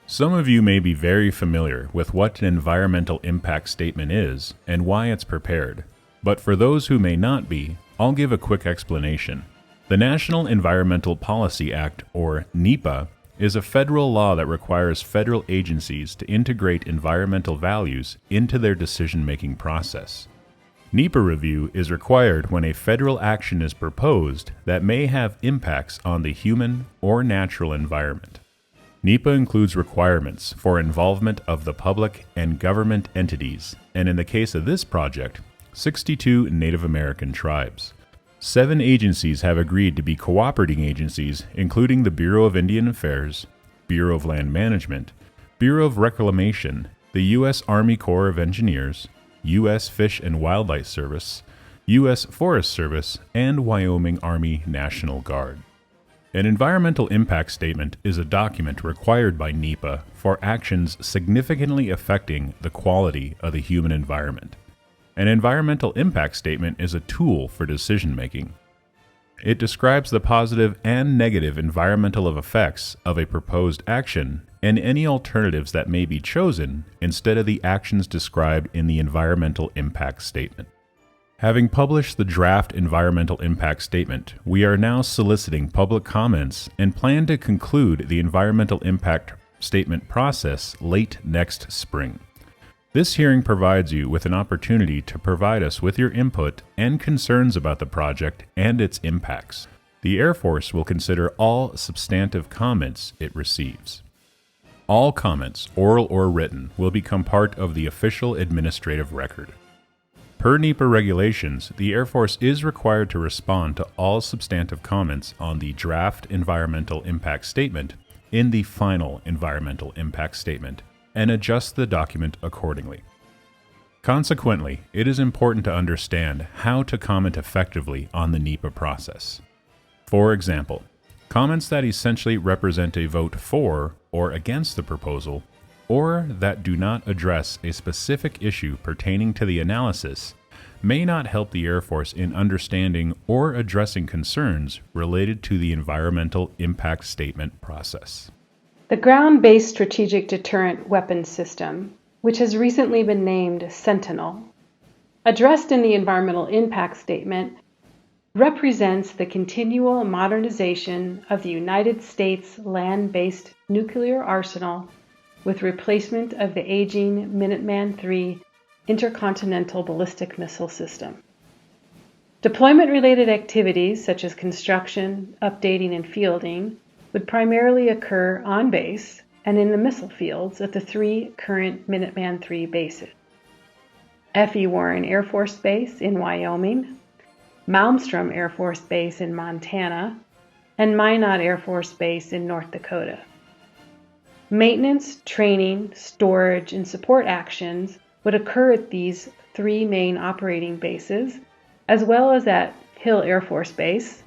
Some of you may be very familiar with what an environmental impact statement is and why it's prepared, but for those who may not be, I'll give a quick explanation. The National Environmental Policy Act, or NEPA, is a federal law that requires federal agencies to integrate environmental values into their decision-making process. NEPA review is required when a federal action is proposed that may have impacts on the human or natural environment. NEPA includes requirements for involvement of the public and government entities, and in the case of this project, 62 Native American tribes. 7 agencies have agreed to be cooperating agencies, including the Bureau of Indian Affairs, Bureau of Land Management, Bureau of Reclamation, the U.S. Army Corps of Engineers, U.S. Fish and Wildlife Service, U.S. Forest Service, and Wyoming Army National Guard. An environmental impact statement is a document required by NEPA for actions significantly affecting the quality of the human environment. An environmental impact statement is a tool for decision-making. It describes the positive and negative environmental effects of a proposed action and any alternatives that may be chosen instead of the actions described in the environmental impact statement. Having published the draft environmental impact statement, we are now soliciting public comments and plan to conclude the environmental impact statement process late next spring. This hearing provides you with an opportunity to provide us with your input and concerns about the project and its impacts. The Air Force will consider all substantive comments it receives. All comments, oral or written, will become part of the official administrative record. Per NEPA regulations, the Air Force is required to respond to all substantive comments on the draft environmental impact statement in the final environmental impact statement and adjust the document accordingly. Consequently, it is important to understand how to comment effectively on the NEPA process. For example, comments that essentially represent a vote for or against the proposal, or that do not address a specific issue pertaining to the analysis, may not help the Air Force in understanding or addressing concerns related to the environmental impact statement process. The Ground-Based Strategic Deterrent Weapons System, which has recently been named Sentinel, addressed in the Environmental Impact Statement, represents the continual modernization of the United States land-based nuclear arsenal with replacement of the aging MMIII intercontinental ballistic missile system. Deployment-related activities such as construction, updating, and fielding would primarily occur on base and in the missile fields at the 3 current MMIII bases: F.E. Warren Air Force Base in Wyoming, Malmstrom Air Force Base in Montana, and Minot Air Force Base in North Dakota. Maintenance, training, storage, and support actions would occur at these 3 main operating bases, as well as at Hill Air Force Base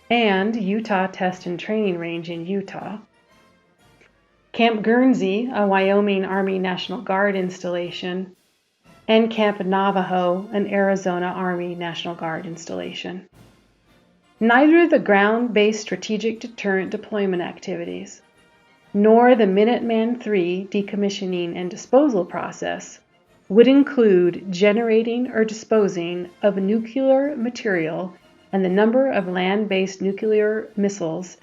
and Utah Test and Training Range in Utah, Camp Guernsey, a Wyoming Army National Guard installation, and Camp Navajo, an Arizona Army National Guard installation. Neither the ground-based strategic deterrent deployment activities nor the MMIII decommissioning and disposal process would include generating or disposing of nuclear material, and the number of land-based nuclear missiles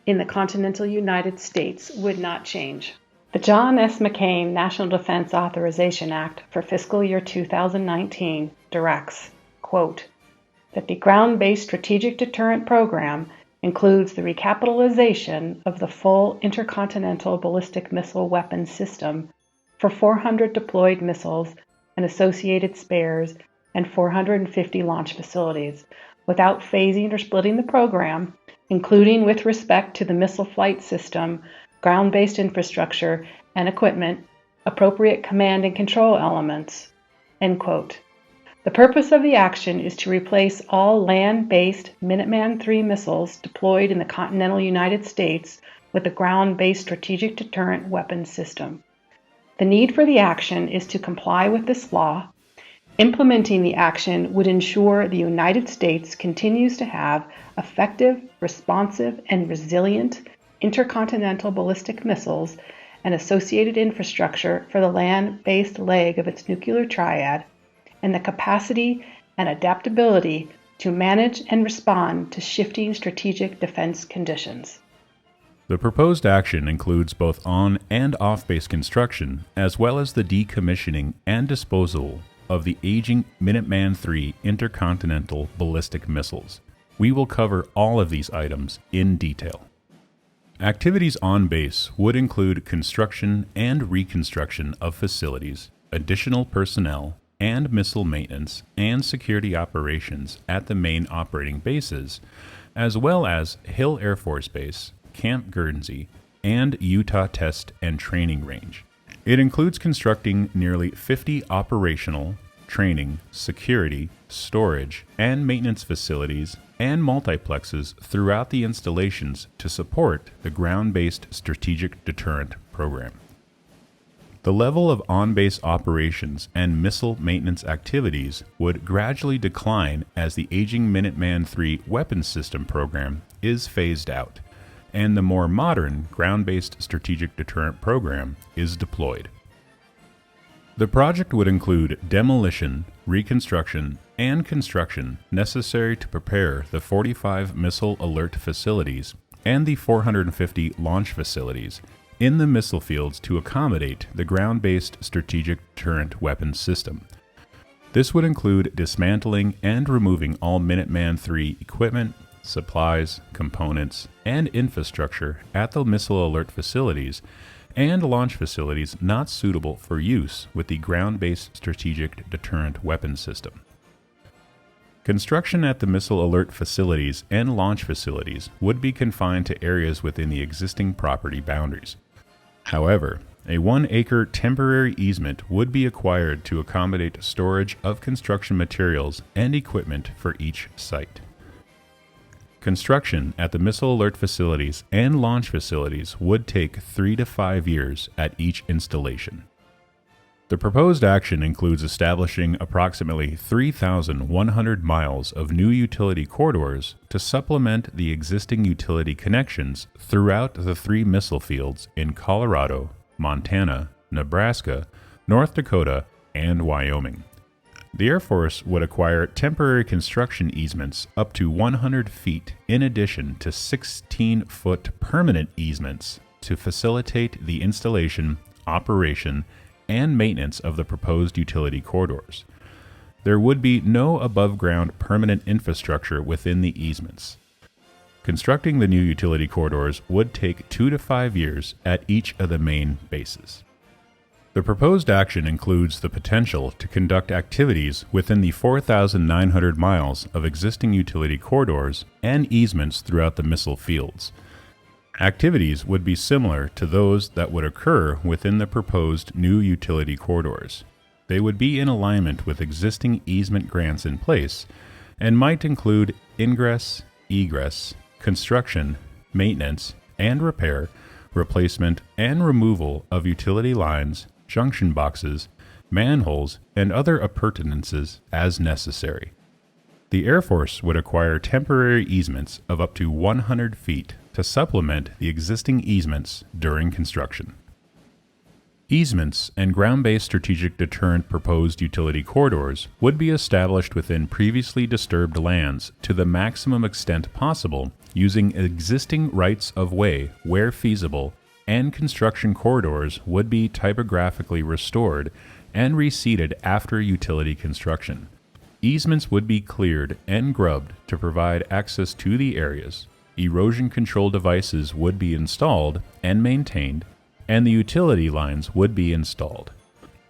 in the continental United States would not change. The John S. McCain National Defense Authorization Act for fiscal year 2019 directs, quote, that the ground-based strategic deterrent program includes the recapitalization of the full intercontinental ballistic missile weapons system for 400 deployed missiles and associated spares and 450 launch facilities, without phasing or splitting the program, including with respect to the missile flight system, ground-based infrastructure and equipment, appropriate command and control elements, end quote. The purpose of the action is to replace all land-based MMIII missiles deployed in the continental United States with a ground-based strategic deterrent weapons system. The need for the action is to comply with this law. Implementing the action would ensure the United States continues to have effective, responsive, and resilient intercontinental ballistic missiles and associated infrastructure for the land-based leg of its nuclear triad, and the capacity and adaptability to manage and respond to shifting strategic defense conditions. The proposed action includes both on- and off-base construction, as well as the decommissioning and disposal of the aging Minuteman III intercontinental ballistic missiles. We will cover all of these items in detail. Activities on base would include construction and reconstruction of facilities, additional personnel, and missile maintenance and security operations at the main operating bases, as well as Hill Air Force Base, Camp Guernsey, and Utah Test and Training Range. It includes constructing nearly 50 operational, training, security, storage, and maintenance facilities and multiplexes throughout the installations to support the ground-based strategic deterrent program. The level of on-base operations and missile maintenance activities would gradually decline as the aging Minuteman III weapons system program is phased out, and the more modern ground-based strategic deterrent program is deployed. The project would include demolition, reconstruction, and construction necessary to prepare the 45 missile alert facilities and the 450 launch facilities in the missile fields to accommodate the ground-based strategic deterrent weapons system. This would include dismantling and removing all Minuteman III equipment, supplies, components, and infrastructure at the missile alert facilities and launch facilities not suitable for use with the ground-based strategic deterrent weapons system. Construction at the missile alert facilities and launch facilities would be confined to areas within the existing property boundaries. However, a 1-acre temporary easement would be acquired to accommodate storage of construction materials and equipment for each site. Construction at the missile alert facilities and launch facilities would take 3 to 5 years at each installation. The proposed action includes establishing approximately 3,100 miles of new utility corridors to supplement the existing utility connections throughout the 3 missile fields in Colorado, Montana, Nebraska, North Dakota, and Wyoming. The Air Force would acquire temporary construction easements up to 100 feet in addition to 16-foot permanent easements to facilitate the installation, operation, and maintenance of the proposed utility corridors. There would be no above-ground permanent infrastructure within the easements. Constructing the new utility corridors would take 2 to 5 years at each of the main bases. The proposed action includes the potential to conduct activities within the 4,900 miles of existing utility corridors and easements throughout the missile fields. Activities would be similar to those that would occur within the proposed new utility corridors. They would be in alignment with existing easement grants in place and might include ingress, egress, construction, maintenance, and repair, replacement, and removal of utility lines, junction boxes, manholes, and other appurtenances as necessary. The Air Force would acquire temporary easements of up to 100 feet to supplement the existing easements during construction. Easements and ground-based strategic deterrent proposed utility corridors would be established within previously disturbed lands to the maximum extent possible using existing rights of way where feasible, and construction corridors would be typographically restored and reseeded after utility construction. Easements would be cleared and grubbed to provide access to the areas. Erosion control devices would be installed and maintained, and the utility lines would be installed.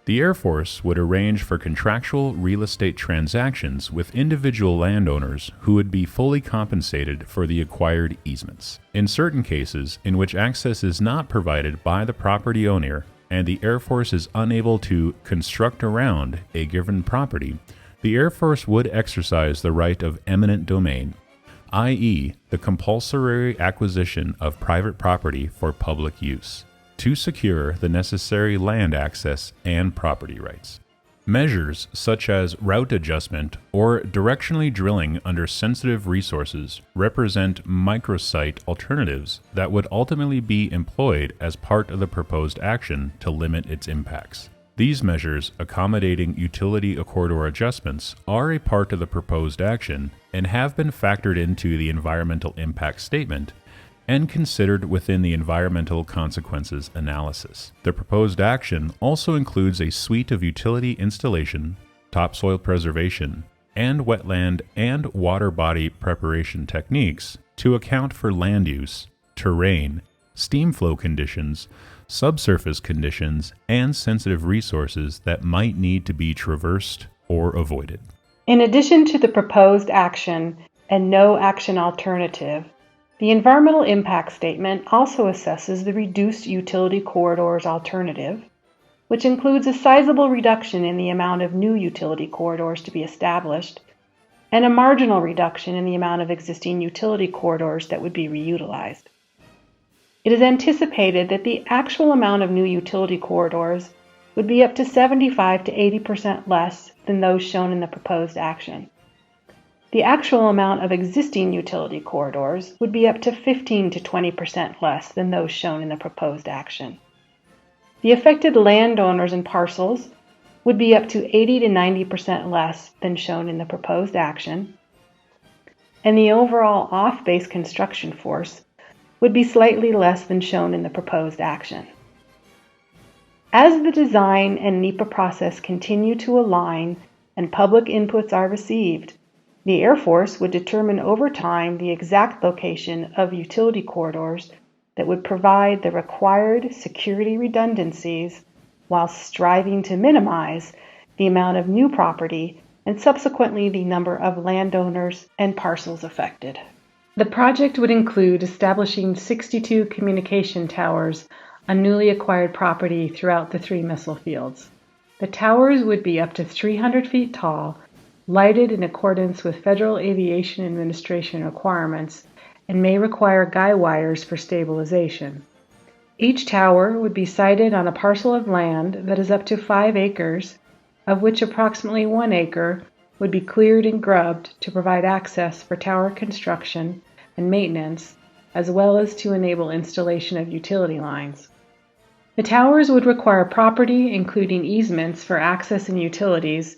The Air Force would arrange for contractual real estate transactions with individual landowners who would be fully compensated for the acquired easements. In certain cases in which access is not provided by the property owner and the Air Force is unable to construct around a given property, the Air Force would exercise the right of eminent domain, i.e., the compulsory acquisition of private property for public use, to secure the necessary land access and property rights. Measures such as route adjustment or directionally drilling under sensitive resources represent microsite alternatives that would ultimately be employed as part of the proposed action to limit its impacts. These measures accommodating utility corridor adjustments are a part of the proposed action and have been factored into the environmental impact statement and considered within the environmental consequences analysis. The proposed action also includes a suite of utility installation, topsoil preservation, and wetland and water body preparation techniques to account for land use, terrain, steam flow conditions, subsurface conditions, and sensitive resources that might need to be traversed or avoided. In addition to the proposed action and no action alternative, the environmental impact statement also assesses the reduced utility corridors alternative, which includes a sizable reduction in the amount of new utility corridors to be established and a marginal reduction in the amount of existing utility corridors that would be reutilized. It is anticipated that the actual amount of new utility corridors would be up to 75 to 80% less than those shown in the proposed action. The actual amount of existing utility corridors would be up to 15 to 20% less than those shown in the proposed action. The affected landowners and parcels would be up to 80 to 90% less than shown in the proposed action, and the overall off-base construction force would be slightly less than shown in the proposed action. As the design and NEPA process continue to align and public inputs are received, the Air Force would determine over time the exact location of utility corridors that would provide the required security redundancies while striving to minimize the amount of new property and subsequently the number of landowners and parcels affected. The project would include establishing 62 communication towers on newly acquired property throughout the 3 missile fields. The towers would be up to 300 feet tall, lighted in accordance with Federal Aviation Administration requirements, and may require guy wires for stabilization. Each tower would be sited on a parcel of land that is up to 5 acres, of which approximately 1 acre would be cleared and grubbed to provide access for tower construction and maintenance, as well as to enable installation of utility lines. The towers would require property, including easements for access and utilities,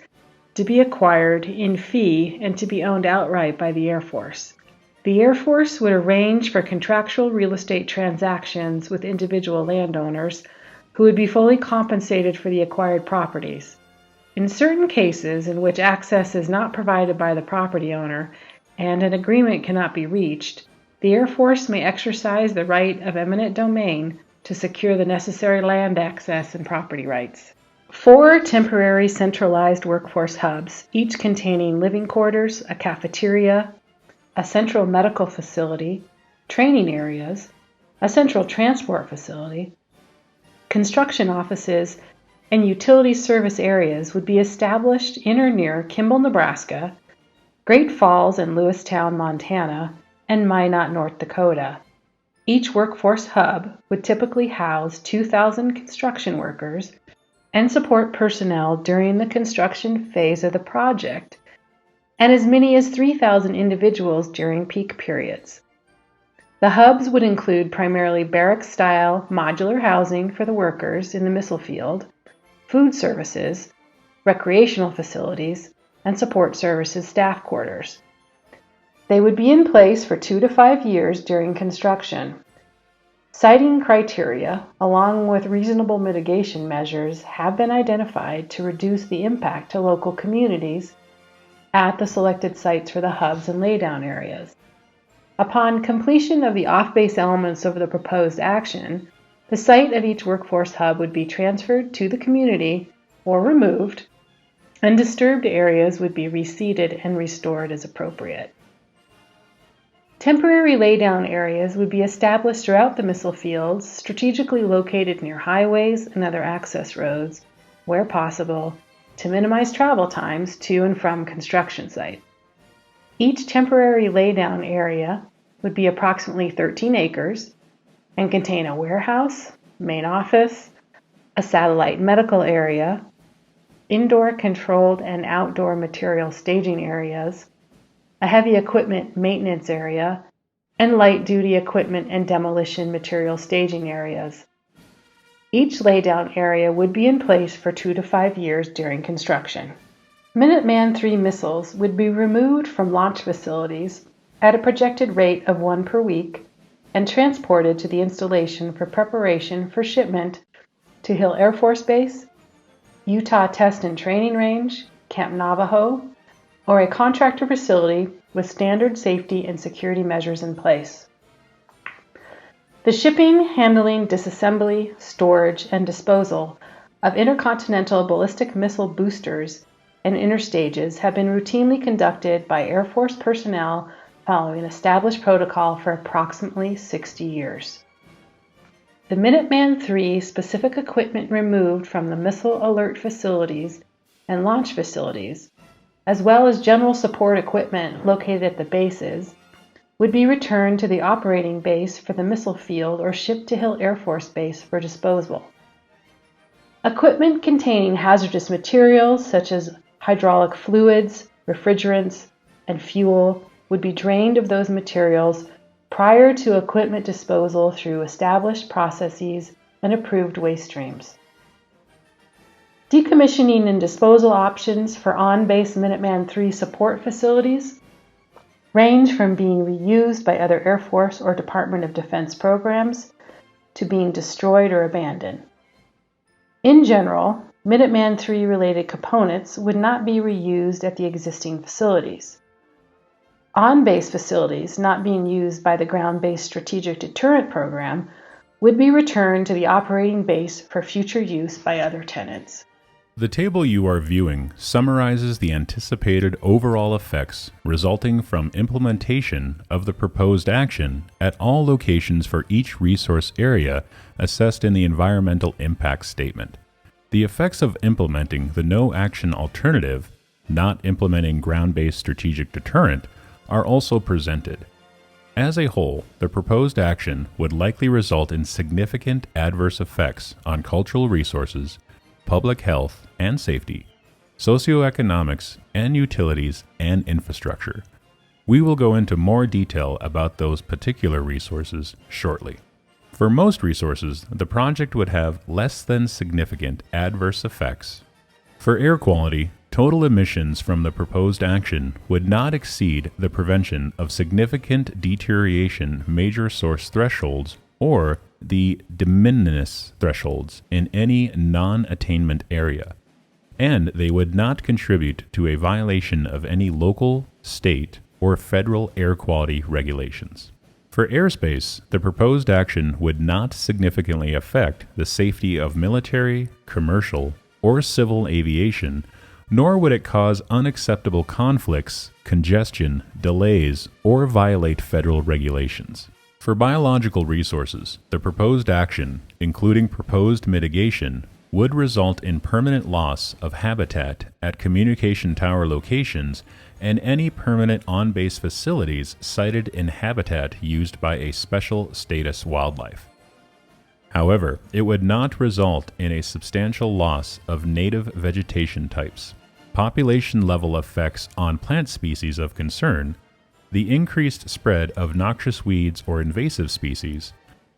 to be acquired in fee and to be owned outright by the Air Force. The Air Force would arrange for contractual real estate transactions with individual landowners who would be fully compensated for the acquired properties. In certain cases in which access is not provided by the property owner and an agreement cannot be reached, the Air Force may exercise the right of eminent domain to secure the necessary land access and property rights. 4 temporary centralized workforce hubs, each containing living quarters, a cafeteria, a central medical facility, training areas, a central transport facility, construction offices, and utility service areas would be established in or near Kimball, Nebraska, Great Falls and Lewistown, Montana, and Minot, North Dakota. Each workforce hub would typically house 2,000 construction workers and support personnel during the construction phase of the project, and as many as 3,000 individuals during peak periods. The hubs would include primarily barrack-style modular housing for the workers in the missile field, food services, recreational facilities, and support services staff quarters. They would be in place for 2 to 5 years during construction. Siting criteria, along with reasonable mitigation measures, have been identified to reduce the impact to local communities at the selected sites for the hubs and laydown areas. Upon completion of the off-base elements of the proposed action, the site of each workforce hub would be transferred to the community or removed, and disturbed areas would be reseeded and restored as appropriate. Temporary laydown areas would be established throughout the missile fields, strategically located near highways and other access roads, where possible, to minimize travel times to and from construction sites. Each temporary laydown area would be approximately 13 acres and contain a warehouse, main office, a satellite medical area, indoor controlled and outdoor material staging areas, a heavy equipment maintenance area, and light-duty equipment and demolition material staging areas. Each laydown area would be in place for 2 to 5 years during construction. MMIII missiles would be removed from launch facilities at a projected rate of 1 per week and transported to the installation for preparation for shipment to Hill Air Force Base, Utah Test and Training Range, Camp Navajo, or a contractor facility with standard safety and security measures in place. The shipping, handling, disassembly, storage, and disposal of intercontinental ballistic missile boosters and interstages have been routinely conducted by Air Force personnel following established protocol for approximately 60 years. The MMIII specific equipment removed from the missile alert facilities and launch facilities, as well as general support equipment located at the bases, would be returned to the operating base for the missile field or shipped to Hill Air Force Base for disposal. Equipment containing hazardous materials such as hydraulic fluids, refrigerants, and fuel would be drained of those materials prior to equipment disposal through established processes and approved waste streams. Decommissioning and disposal options for on-base MMIII support facilities range from being reused by other Air Force or Department of Defense programs to being destroyed or abandoned. In general, MMIII related components would not be reused at the existing facilities. On-base facilities not being used by the Ground-Based Strategic Deterrent Program would be returned to the operating base for future use by other tenants. The table you are viewing summarizes the anticipated overall effects resulting from implementation of the proposed action at all locations for each resource area assessed in the environmental impact statement. The effects of implementing the no-action alternative, not implementing ground-based strategic deterrent, are also presented. As a whole, the proposed action would likely result in significant adverse effects on cultural resources, public health and safety, socioeconomics and utilities and infrastructure. We will go into more detail about those particular resources shortly. For most resources, the project would have less than significant adverse effects. For air quality, total emissions from the proposed action would not exceed the prevention of significant deterioration major source thresholds or the de minimis thresholds in any non-attainment area, and they would not contribute to a violation of any local, state, or federal air quality regulations. For airspace, the proposed action would not significantly affect the safety of military, commercial, or civil aviation, nor would it cause unacceptable conflicts, congestion, delays, or violate federal regulations. For biological resources, the proposed action, including proposed mitigation, would result in permanent loss of habitat at communication tower locations and any permanent on-base facilities sited in habitat used by a special status wildlife. However, it would not result in a substantial loss of native vegetation types, population-level effects on plant species of concern, the increased spread of noxious weeds or invasive species,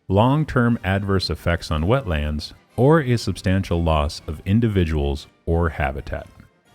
long-term adverse effects on wetlands, or a substantial loss of individuals or habitat.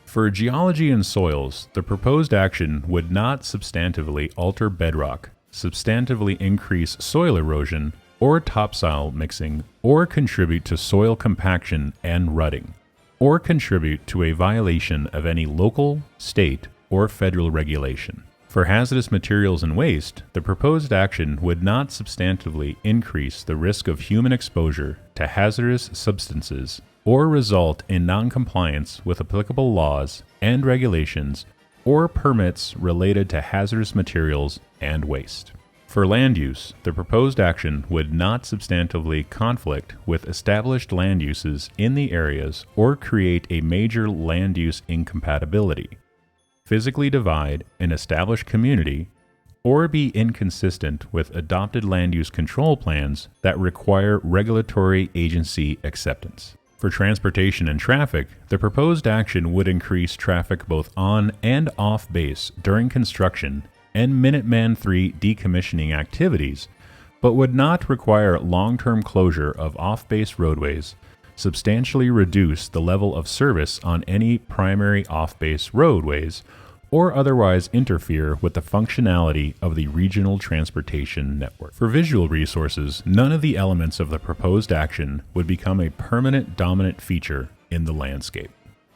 For geology and soils, the proposed action would not substantively alter bedrock, substantively increase soil erosion or topsoil mixing, or contribute to soil compaction and rutting, or contribute to a violation of any local, state, or federal regulation. For hazardous materials and waste, the proposed action would not substantively increase the risk of human exposure to hazardous substances or result in noncompliance with applicable laws and regulations or permits related to hazardous materials and waste. For land use, the proposed action would not substantively conflict with established land uses in the areas or create a major land use incompatibility, physically divide an established community, or be inconsistent with adopted land use control plans that require regulatory agency acceptance. For transportation and traffic, the proposed action would increase traffic both on and off base during construction and Minuteman III decommissioning activities, but would not require long-term closure of off-base roadways, substantially reduce the level of service on any primary off-base roadways, or otherwise interfere with the functionality of the regional transportation network. For visual resources, none of the elements of the proposed action would become a permanent dominant feature in the landscape.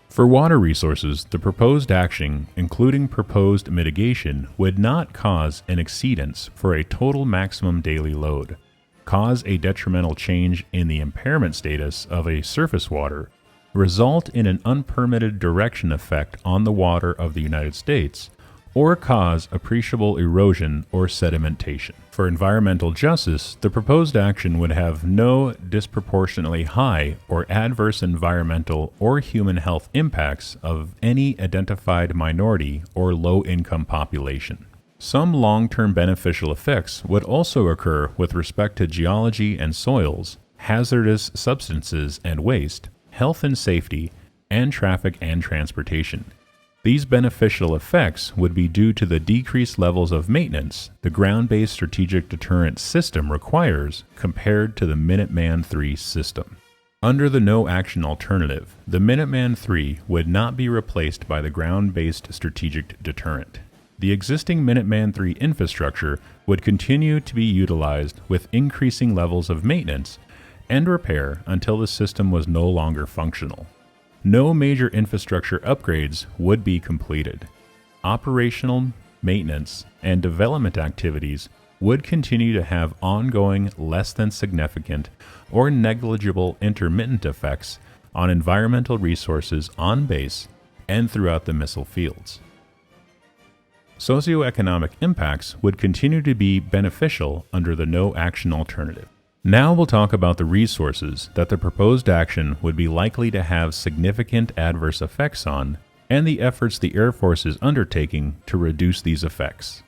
For water resources, the proposed action, including proposed mitigation, would not cause an exceedance for a total maximum daily load, cause a detrimental change in the impairment status of a surface water, result in an unpermitted direction effect on the water of the United States, or cause appreciable erosion or sedimentation. For environmental justice, the proposed action would have no disproportionately high or adverse environmental or human health impacts of any identified minority or low-income population. Some long-term beneficial effects would also occur with respect to geology and soils, hazardous substances and waste, health and safety, and traffic and transportation. These beneficial effects would be due to the decreased levels of maintenance the ground-based strategic deterrent system requires compared to the Minuteman III system. Under the no-action alternative, the Minuteman III would not be replaced by the ground-based strategic deterrent. The existing Minuteman III infrastructure would continue to be utilized with increasing levels of maintenance and repair until the system was no longer functional. No major infrastructure upgrades would be completed. Operational, maintenance, and development activities would continue to have ongoing less than significant or negligible intermittent effects on environmental resources on base and throughout the missile fields. Socioeconomic impacts would continue to be beneficial under the no-action alternative. Now we'll talk about the resources that the proposed action would be likely to have significant adverse effects on, and the efforts the Air Force is undertaking to reduce these effects.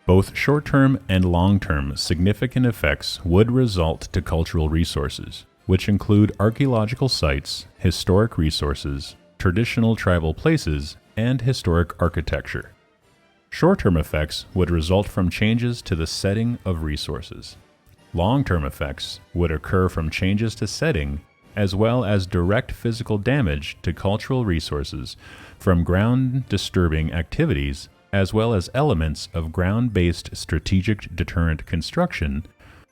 Both short-term and long-term significant effects would result to cultural resources, which include archaeological sites, historic resources, traditional tribal places, and historic architecture. Short-term effects would result from changes to the setting of resources. Long-term effects would occur from changes to setting, as well as direct physical damage to cultural resources from ground-disturbing activities, as well as elements of ground-based strategic deterrent construction,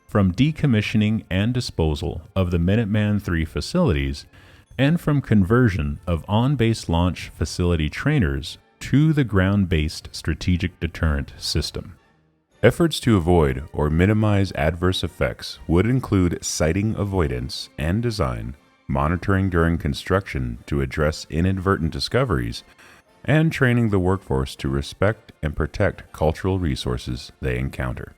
from decommissioning and disposal of the Minuteman III facilities, and from conversion of on-base launch facility trainers to the ground-based strategic deterrent system. Efforts to avoid or minimize adverse effects would include siting avoidance and design, monitoring during construction to address inadvertent discoveries, and training the workforce to respect and protect cultural resources they encounter.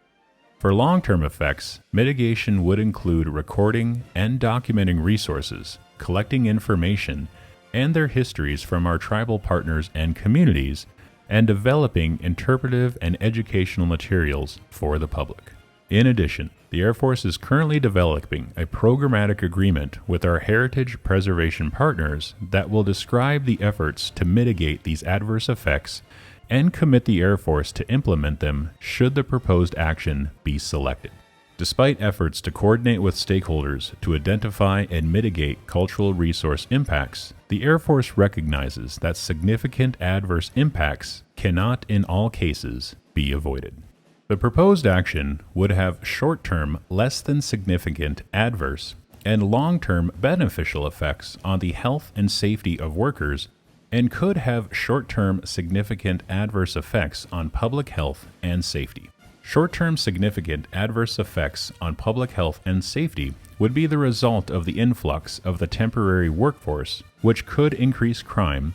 For long-term effects, mitigation would include recording and documenting resources, collecting information and their histories from our tribal partners and communities, and developing interpretive and educational materials for the public. In addition, the Air Force is currently developing a programmatic agreement with our heritage preservation partners that will describe the efforts to mitigate these adverse effects and commit the Air Force to implement them should the proposed action be selected. Despite efforts to coordinate with stakeholders to identify and mitigate cultural resource impacts, the Air Force recognizes that significant adverse impacts cannot in all cases be avoided. The proposed action would have short-term, less than significant adverse and long-term beneficial effects on the health and safety of workers and could have short-term significant adverse effects on public health and safety. Short-term significant adverse effects on public health and safety would be the result of the influx of the temporary workforce, which could increase crime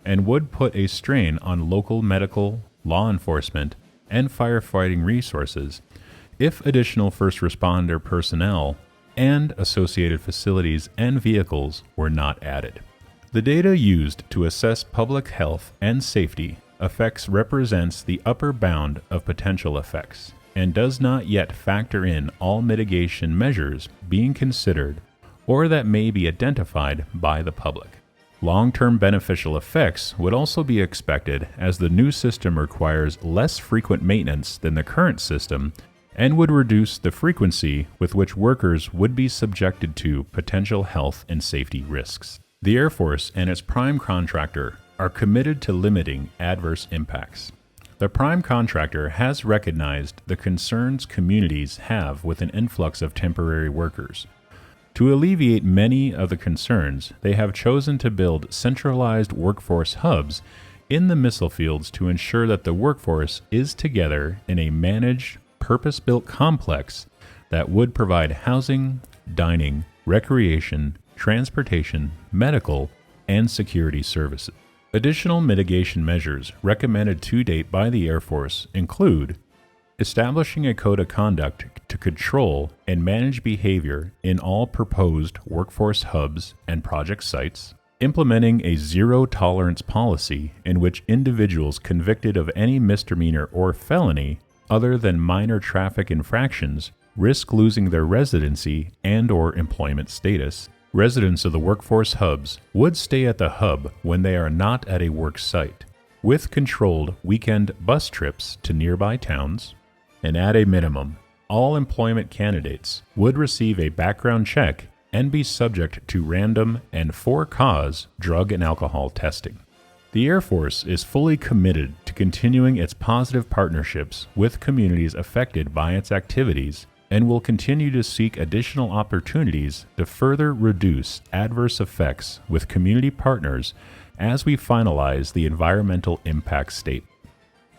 and would put a strain on local medical, law enforcement, and firefighting resources if additional first responder personnel and associated facilities and vehicles were not added. The data used to assess public health and safety effects represents the upper bound of potential effects and does not yet factor in all mitigation measures being considered or that may be identified by the public. Long-term beneficial effects would also be expected as the new system requires less frequent maintenance than the current system and would reduce the frequency with which workers would be subjected to potential health and safety risks. The Air Force and its prime contractor are committed to limiting adverse impacts. The prime contractor has recognized the concerns communities have with an influx of temporary workers. To alleviate many of the concerns, they have chosen to build centralized workforce hubs in the missile fields to ensure that the workforce is together in a managed, purpose-built complex that would provide housing, dining, recreation, transportation, medical, and security services. Additional mitigation measures recommended to date by the Air Force include establishing a code of conduct to control and manage behavior in all proposed workforce hubs and project sites, implementing a zero-tolerance policy in which individuals convicted of any misdemeanor or felony other than minor traffic infractions risk losing their residency and/or employment status. Residents of the workforce hubs would stay at the hub when they are not at a work site, with controlled weekend bus trips to nearby towns. And at a minimum, all employment candidates would receive a background check and be subject to random and for-cause drug and alcohol testing. The Air Force is fully committed to continuing its positive partnerships with communities affected by its activities and will continue to seek additional opportunities to further reduce adverse effects with community partners as we finalize the environmental impact statement.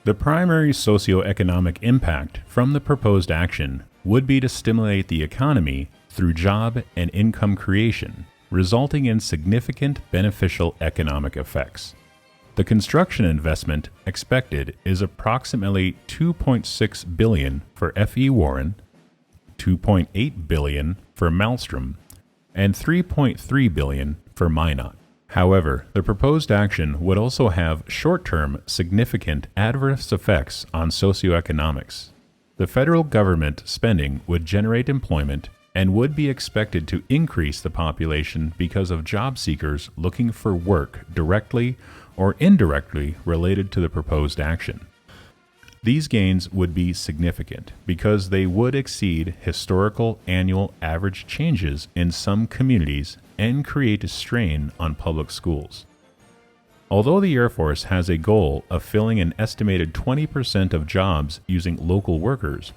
The primary socioeconomic impact from the proposed action would be to stimulate the economy through job and income creation, resulting in significant beneficial economic effects. The construction investment expected is approximately $2.6 billion for F.E. Warren, $2.8 billion for Maelstrom, and $3.3 billion for Minot. However, the proposed action would also have short-term significant adverse effects on socioeconomics. The federal government spending would generate employment and would be expected to increase the population because of job seekers looking for work directly or indirectly related to the proposed action. These gains would be significant because they would exceed historical annual average changes in some communities and create a strain on public schools. Although the Air Force has a goal of filling an estimated 20% of jobs using local workers,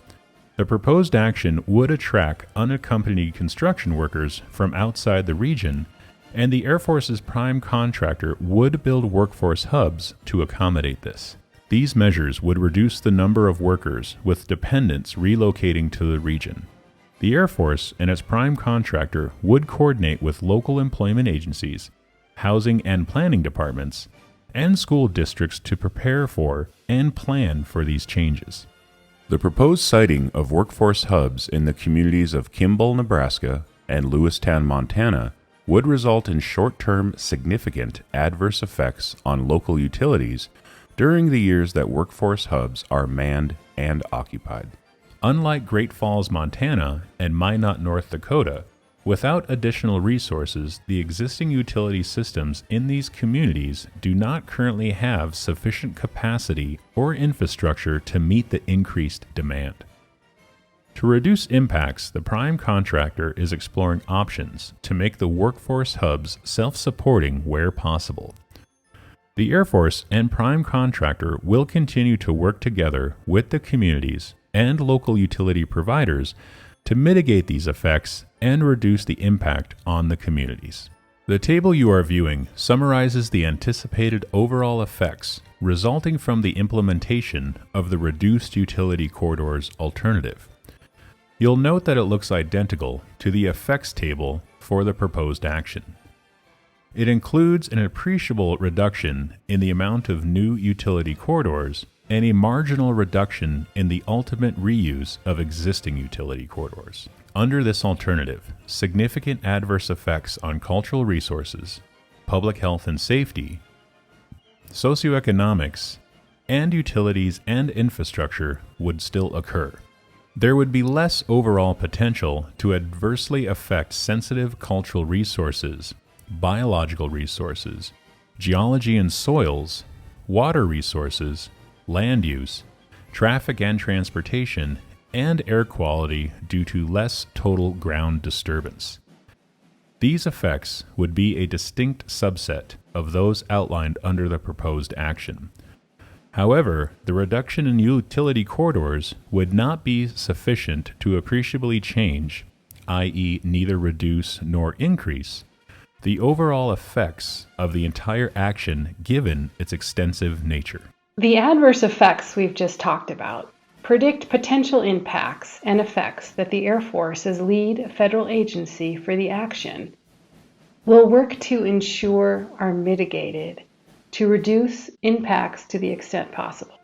the proposed action would attract unaccompanied construction workers from outside the region, and the Air Force's prime contractor would build workforce hubs to accommodate this. These measures would reduce the number of workers with dependents relocating to the region. The Air Force and its prime contractor would coordinate with local employment agencies, housing and planning departments, and school districts to prepare for and plan for these changes. The proposed siting of workforce hubs in the communities of Kimball, Nebraska, and Lewistown, Montana, would result in short-term significant adverse effects on local utilities during the years that workforce hubs are manned and occupied. Unlike Great Falls, Montana, and Minot, North Dakota, without additional resources, the existing utility systems in these communities do not currently have sufficient capacity or infrastructure to meet the increased demand. To reduce impacts, the prime contractor is exploring options to make the workforce hubs self-supporting where possible. The Air Force and prime contractor will continue to work together with the communities and local utility providers to mitigate these effects and reduce the impact on the communities. The table you are viewing summarizes the anticipated overall effects resulting from the implementation of the Reduced Utility Corridors alternative. You'll note that it looks identical to the effects table for the proposed action. It includes an appreciable reduction in the amount of new utility corridors and a marginal reduction in the ultimate reuse of existing utility corridors. Under this alternative, significant adverse effects on cultural resources, public health and safety, socioeconomics, and utilities and infrastructure would still occur. There would be less overall potential to adversely affect sensitive cultural resources, biological resources, geology and soils, water resources, land use, traffic and transportation, and air quality due to less total ground disturbance. These effects would be a distinct subset of those outlined under the proposed action. However, the reduction in utility corridors would not be sufficient to appreciably change, i.e., neither reduce nor increase, the overall effects of the entire action given its extensive nature. The adverse effects we've just talked about predict potential impacts and effects that the Air Force, as lead federal agency for the action, will work to ensure are mitigated to reduce impacts to the extent possible.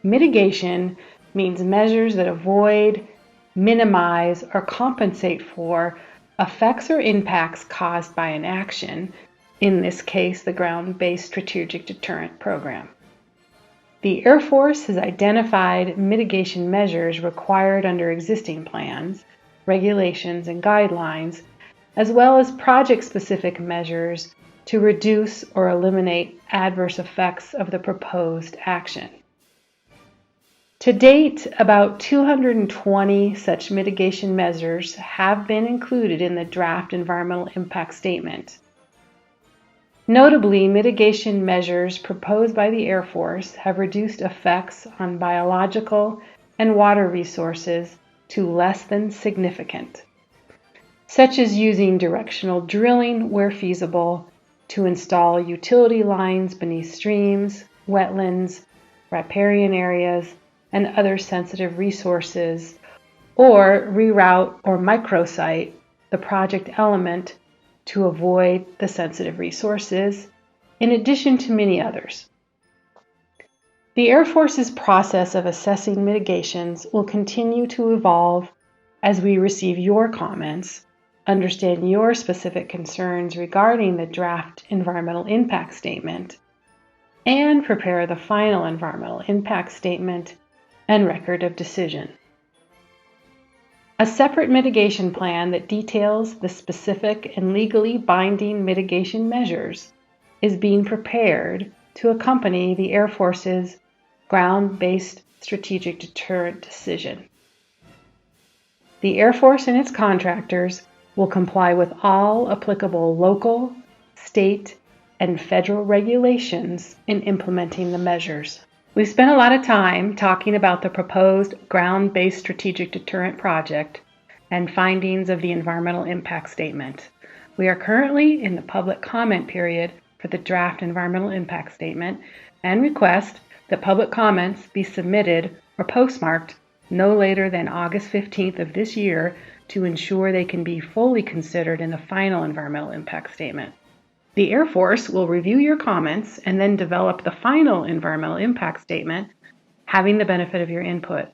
Mitigation means measures that avoid, minimize, or compensate for effects or impacts caused by an action, in this case the Ground-Based Strategic Deterrent Program. The Air Force has identified mitigation measures required under existing plans, regulations, and guidelines, as well as project-specific measures to reduce or eliminate adverse effects of the proposed action. To date, about 220 such mitigation measures have been included in the draft environmental impact statement. Notably, mitigation measures proposed by the Air Force have reduced effects on biological and water resources to less than significant, such as using directional drilling where feasible to install utility lines beneath streams, wetlands, riparian areas, and other sensitive resources, or reroute or microsite the project element to avoid the sensitive resources, in addition to many others. The Air Force's process of assessing mitigations will continue to evolve as we receive your comments, understand your specific concerns regarding the draft environmental impact statement, and prepare the final environmental impact statement and record of decision. A separate mitigation plan that details the specific and legally binding mitigation measures is being prepared to accompany the Air Force's Ground-Based Strategic Deterrent decision. The Air Force and its contractors will comply with all applicable local, state, and federal regulations in implementing the measures. We've spent a lot of time talking about the proposed Ground-Based Strategic Deterrent project and findings of the environmental impact statement. We are currently in the public comment period for the draft environmental impact statement and request that public comments be submitted or postmarked no later than August 15th of this year to ensure they can be fully considered in the final environmental impact statement. The Air Force will review your comments and then develop the final environmental impact statement, having the benefit of your input.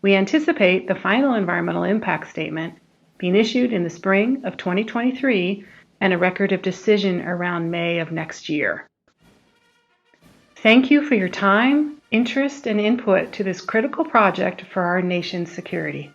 We anticipate the final environmental impact statement being issued in the spring of 2023 and a record of decision around May of next year. Thank you for your time, interest, and input to this critical project for our nation's security.